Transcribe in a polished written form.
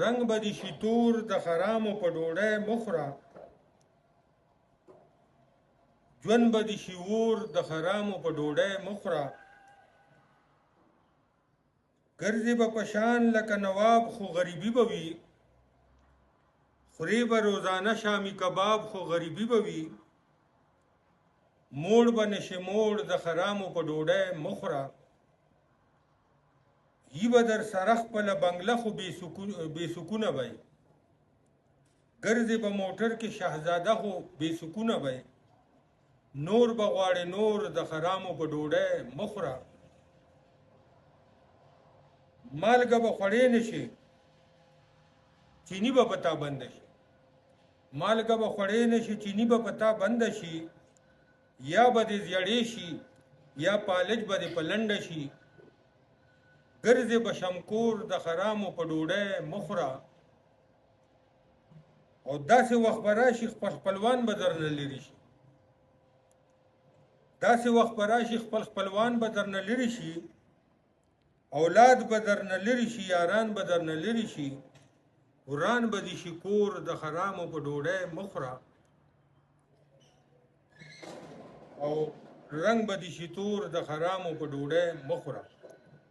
رنگ به دې شي تور د خرامو په ډوډۍ مخوره ژوند به دې شي اور د خرامو په ډوډۍ مخوره ګرځې به په شان لکه نواب خو غریبي به وي خورې به روزانه شامي کباب خو غریبي به وي موړ به نشي موړ د خرامو په ډوډۍ مخوره یی به در سره خپله بنګله خو بې سکونه به ګرځې به موټر کې شهزاده خو بې سکونه به نور به غواړې نور د خرامو په ډوډۍ مخوره مالګه به خوړې نشي چینی به په تا بنده شي مالګه به خوړې نشي چینی به په تا بنده شي یا به دې زیړې شي یا پالج به دې په لنډه شي ګرځې به شمکور د خرامو په ډوډۍ مخوره او داسې وخت به راشي خپل خپلوان به درنه لرې شي داسې وخت به راشي خپل خپلوان به درنه لرې شي اولاد به درنه لرې شي یاران به درنه لرې شي وران به دې شي کور د خرامو په ډوډۍ مخوره او رنگ به دې شي تور د خرامو په ډوډۍ مخوره